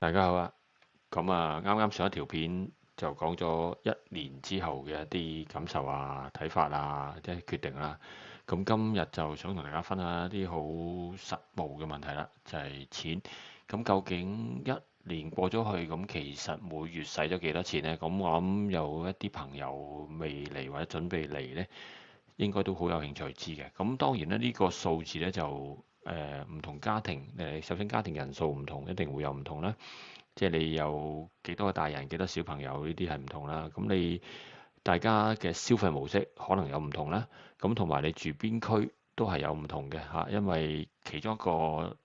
大家好啊！啱啱上一條片就講咗一年之後嘅一啲感受啊、睇法啊、即係決定啦。今日就想同大家分享一啲好實務嘅問題啦，就係錢。究竟一年過咗去，其實每月使咗幾多錢呢？我諗有一啲朋友未嚟或者準備嚟呢，應該都好有興趣知嘅。當然咧，呢個數字呢，就唔同家庭首先家庭人數唔同，一定會有唔同啦。即係你有幾多個大人，幾多小朋友呢啲係唔同啦。大家嘅消費模式可能有唔同啦。同埋你住邊區都係有唔同嘅嚇，因為其中一個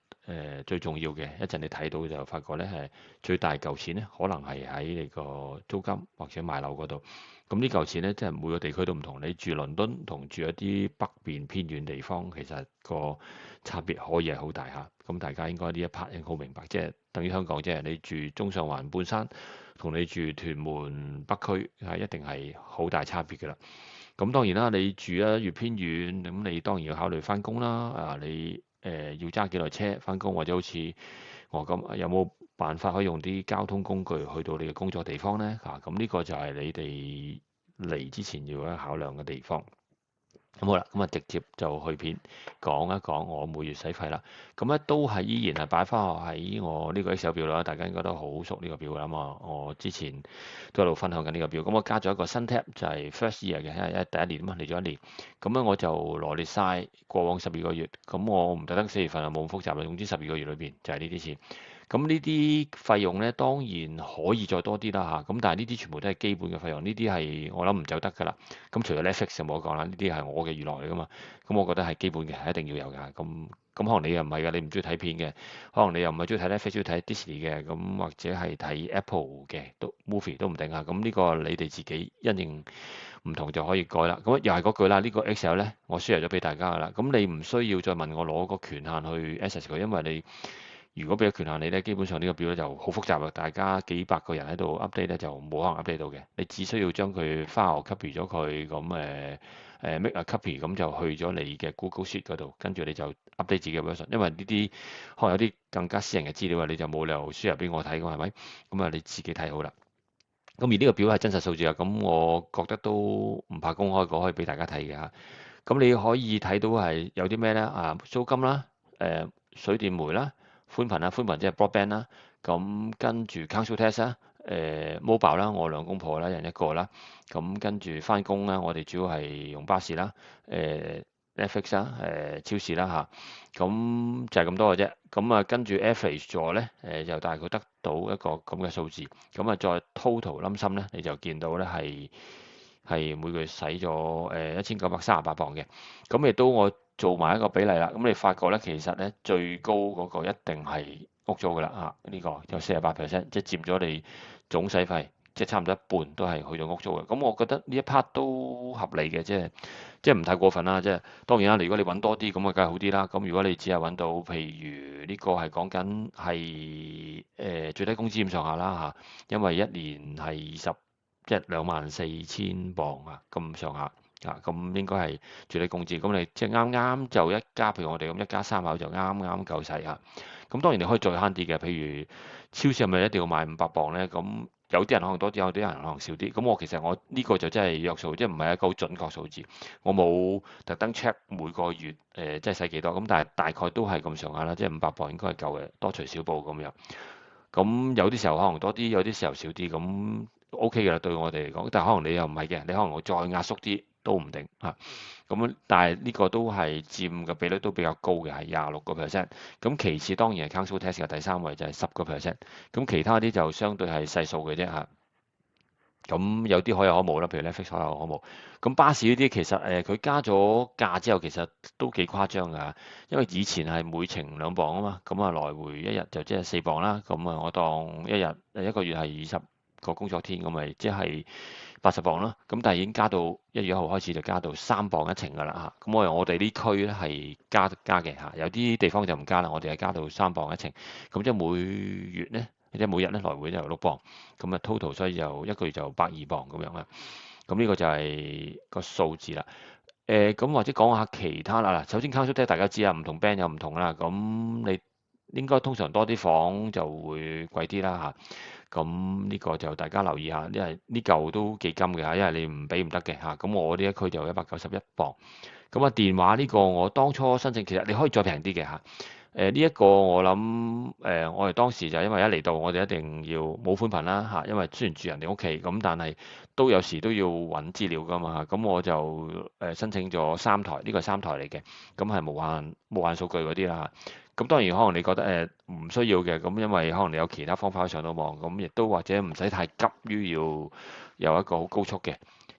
最重要嘅，一陣你睇到就發覺咧係最大嚿錢咧，可能係喺你個租金或者買樓嗰度。呢嚿錢咧，即係每個地區都唔同。你住倫敦同住一啲北邊偏遠地方，其實個差別可以係好大嚇。大家應該呢一 part 應該好明白，即係等於香港，即係你住中上環半山，同你住屯門北區係一定係好大差別㗎啦。當然啦，你住得越偏遠，你當然要考慮翻工啦。你要揸幾耐車翻工，或者好似我咁，有冇辦法可以用啲交通工具去到你嘅工作地方呢？呢個就係你哋嚟之前要考量嘅地方。好啦，直接就去片講一講我每月使費啦。都係依然係擺翻喺我呢個 Excel 表啦。大家應該都好熟呢個表㗎嘛。我之前都喺度分享緊呢個表。我加咗一個新 tab 就係 first year 嘅，因為第一年啊嘛，嚟咗一年。我就羅列晒過往12個月。我唔特登4月份啊，冇咁複雜啦。總之12個月裏邊就係呢啲錢。呢啲費用咧，當然可以再多啲啦嚇。但係呢啲全部都係基本嘅費用，呢啲係我諗唔走得㗎啦。除咗 Netflix 就冇得講啦，呢啲係我嘅娛樂嚟㗎嘛。我覺得係基本嘅，係一定要有㗎。可能你又唔係㗎，你唔中意睇片嘅，可能你又唔係中意睇 Netflix，中意睇 Disney 嘅，或者係睇 Apple 嘅都 movie 都唔定啊。呢個你哋自己因應唔同就可以改啦。又係嗰句啦，呢個 Excel 咧我 share 咗俾大家㗎啦。你唔需要再問我攞個權限去 access 佢，因為你如果俾咗權限你咧，基本上呢個表咧就好複雜啊！大家幾百個人喺度 update 咧，就冇可能 update 到嘅。你只需要將佢 file copy 咗佢，make a copy，咁就去咗你嘅 Google Sheet 嗰度，跟住你就 update 自己嘅 version。因為呢啲可能有啲更加私人嘅資料啊，你就冇理由輸入俾我睇㗎，係咪？你自己睇好啦。而呢個表係真實數字啊，我覺得都唔怕公開過，可以俾大家睇嘅嚇。你可以睇到係有啲咩咧？租金啦，水電煤啦。寬頻啦，寬頻即係 broadband 啦，跟住 council tax 啦，mobile 啦，我兩公婆啦，一人一個啦，跟住翻工啦，我哋主要係用巴士啦，Netflix 啦，超市啦嚇，就係咁多嘅啫。跟住 average 咗咧，就大概得到一個咁嘅數字，再 total 冧心咧，你就見到咧係每個月使咗1938磅嘅。亦都我做埋一個比例啦。你發覺咧，其實咧最高嗰個一定係屋租噶啦嚇，呢個有48%，即係佔咗你總使費，即係差唔多一半都係去咗屋租嘅。我覺得呢一 part 都合理嘅，即係唔太過分啦。即係當然啦，如果你揾多啲咁啊，梗係好啲啦。如果你只係揾到譬如呢個係講緊係最低工資咁上下啦嚇，因為一年係即係24,000磅啊咁上下。應該係最低工資，你即係啱啱就一家，譬如我哋咁一家三口就啱啱夠使啊。當然你可以再慳啲嘅，譬如超市係咪一定要買500磅呢？有啲人可能多啲，有啲人可能少啲。其實我呢個就真係約數，即係唔係一個好準確數字。我冇特登 check 每個月即係使幾多，但係大概都係咁上下啦，即係500磅應該係夠嘅，多除少補咁樣。有啲時候可能多啲，有啲時候少啲，OK 嘅啦，對我哋嚟講。但係可能你又唔係嘅，你可能會再壓縮啲。都唔定嚇，但係呢個都係佔嘅比率都比較高嘅，係26%。其次當然係 council tax 嘅第三位就係10%。其他啲就相對係細數嘅啫嚇。有啲可有可無啦，譬如 Netflix 可有可無。巴士呢啲其實佢加咗價之後，其實都幾誇張㗎。因為以前係每程2磅啊嘛，來回一日就即係4磅啦。我當一個月係20個工作天，咪即係80磅啦。但係已經加到1月1號開始就加到3磅一程㗎啦嚇。我哋呢區咧係加嘅嚇，有啲地方就唔加啦。我哋係加到3磅一程。即係每月咧，即係每日咧來回就6磅。total 所以就一個月就120磅咁樣啦。呢個就係個數字啦。或者講下其他啦。嗱，首先 council tax 大家知啊，唔同 band 有唔同啦。你應該通常多啲房就會貴啲啦嚇。咁呢個就大家留意下，因為呢嚿都幾金嘅嚇，因為你唔俾唔得嘅嚇。咁我呢一區就191磅。咁啊電話呢個我當初申請，其實你可以再平啲嘅嚇。呢一個我諗我哋當時就因為一嚟到我哋一定要冇寬頻啦嚇，因為雖然住人哋屋企咁，但係都有時都要揾資料噶嘛。咁我就申請咗3台，呢個係3台嚟嘅，咁係無限數據嗰啲啦。咁當然可能你覺得唔需要嘅，咁因為可能你有其他方法可以上到網，咁亦都或者唔使太急於要有一個好高速嘅。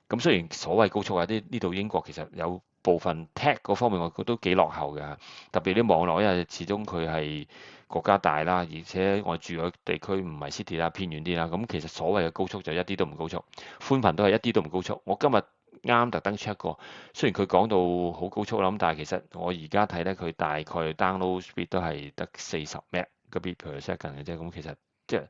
咁雖然所謂高速啊，呢度英國其實有部分 tech 嗰方面我覺得都幾落後嘅，特別啲網絡，因為始終佢係國家大啦，而且我住嘅地區唔係 city 啦，偏遠啲啦。咁其實所謂嘅高速就一啲都唔高速，寬頻都係一啲都唔高速。我今日啱特登 check 過，雖然佢講到好高速啦，咁但係其實我而家睇咧，佢大概 download speed 都係得40 Mbps 嘅啫。咁其實即係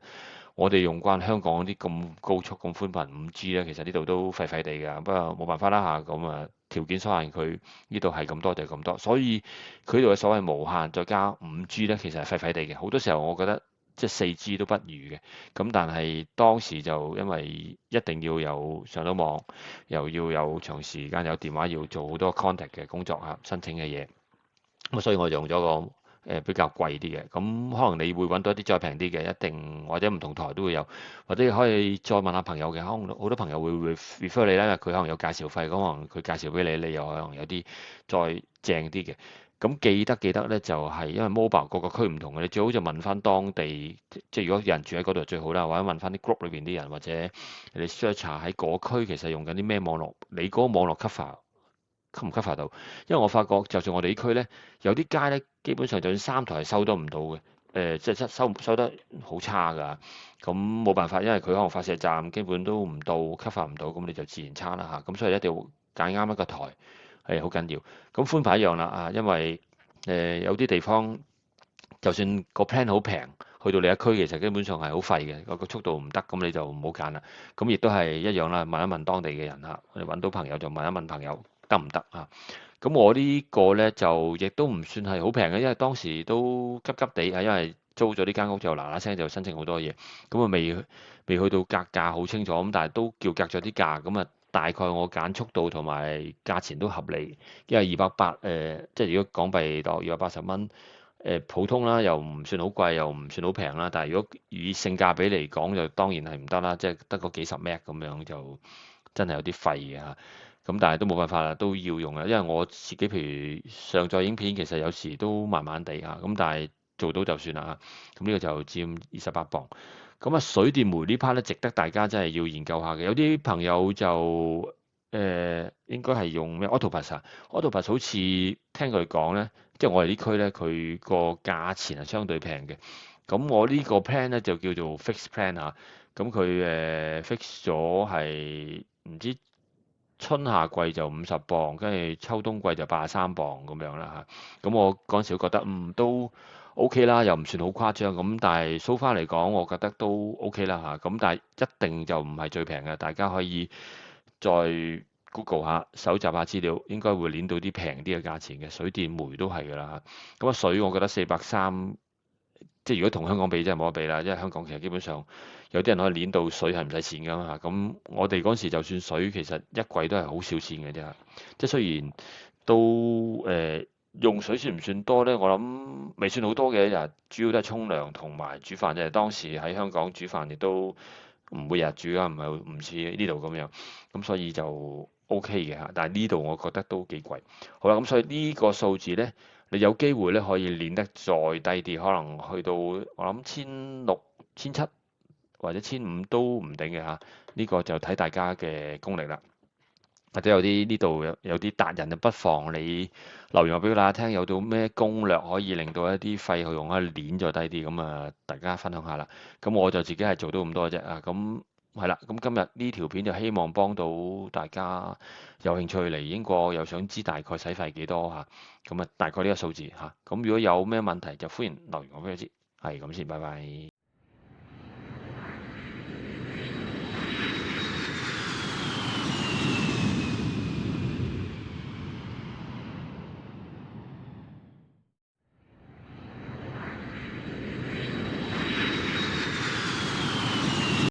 我哋用慣香港啲咁高速咁寬頻5G 咧，其實呢度都廢廢地㗎。不過冇辦法啦嚇，咁啊條件所限，佢呢度係咁多就係咁多，所以佢呢度嘅所謂無限再加5G 咧，其實係廢廢地嘅。好多時候我覺得即係4G 都不如嘅。咁但係當時就因為一定要有上到網，又要有長時間有電話，要做好多 contact 嘅工作啊，申請嘅嘢。咁所以我就用咗個比較貴啲嘅，咁可能你會揾到一啲再平啲嘅，一定或者唔同台都會有，或者可以再問下朋友嘅，可能好多朋友會 refer 你啦，因為佢可能有介紹費，咁可能佢介紹俾你，你又可能有啲再正啲嘅。咁記得咧，就係因為 mobile 個個區唔同嘅，你最好就問翻當地，即係如果有人住喺嗰度最好啦，或者問翻啲 group 裏邊啲人，或者你 search 下喺嗰區其實用緊啲咩網絡，你嗰個網絡 cover 唔 cover 到？因為我發覺，就算我哋啲區咧，有啲街咧，基本上就算3台收都唔到嘅，即係收得好差㗎。咁冇辦法，因為佢可能發射站基本都唔到，cover 唔到，咁你就自然差啦嚇。咁所以一定要揀啱一個台係好緊要。咁寬頻一樣啦啊，因為有啲地方就算個 plan 好平，去到你一區其實基本上係好廢嘅，個速度唔得，咁你就唔好揀啦。咁亦都係一樣啦，問一問當地嘅人嚇，我哋揾到朋友就問一問朋友得唔得啊？咁我呢個呢，就亦都唔算係好平嘅，因為當時都急急地啊，因為租咗呢間屋就嗱嗱聲就申請好多嘢，咁啊未去到格價好清楚，咁但係都叫格咗啲價，咁啊大概我揀速度同埋價錢都合理，因為280即係如果港幣當280蚊。普通啦，又唔算好貴，又唔算好平啦。但係如果以性價比嚟講，就當然係唔得啦，即係得個幾十 Mbps 咁樣就真係有啲廢嘅嚇。咁但係都冇辦法啦，都要用啦。因為我自己譬如上載影片，其實有時都慢慢地嚇，咁但係做到就算啦嚇。咁呢個就佔28磅。咁啊，水電煤呢 part 咧，值得大家真係要研究下嘅。有啲朋友就應該係用咩 Autopass 啊？Autopass 好似聽佢講咧。即係我哋呢區咧，佢個價錢係相對平嘅。咁我呢個 plan 咧就叫做 fix plan 嚇。咁佢fix 咗係唔知春夏季就50磅，跟住秋冬季就83磅咁樣啦嚇。咁我嗰陣時都覺得都 OK 啦，又唔算好誇張。咁但係 so far 嚟講，我覺得都 OK 啦嚇。咁但係一定就唔係最平嘅，大家可以再 Google 下，搜集下資料，應該會攣到啲平啲嘅價錢嘅，水電煤都係㗎啦。咁啊水，我覺得430，即係如果同香港比真係冇得比啦，因為香港其實基本上有啲人可以攣到水係唔使錢㗎嘛。咁我哋嗰時就算水，其實一季都係好少錢嘅啫。即係雖然都用水算唔算多呢？我諗未算好多嘅，就主要都係沖涼同埋煮飯啫。當時喺香港煮飯亦都唔會日日煮㗎，唔似呢度咁樣。咁所以就 OK 嘅嚇，但係呢度我覺得都幾貴。好啦，咁所以呢個數字呢，你有機會咧可以練得再低啲，可能去到我諗1600、1700或者1500都唔定嘅嚇。呢個就睇大家嘅功力啦。或者有啲呢度有啲達人就不妨你留言話俾大家聽，有到咩攻略可以令到一啲費用可以攣再低啲，咁啊大家分享下啦。咁我就自己係做到咁多啫啊，咁係啦。咁今日呢條片就希望幫到大家有興趣嚟英國又想知大概使費幾多嚇，咁啊大概呢個數字嚇。咁如果有咩問題就歡迎留言話俾我知。係咁先，拜拜。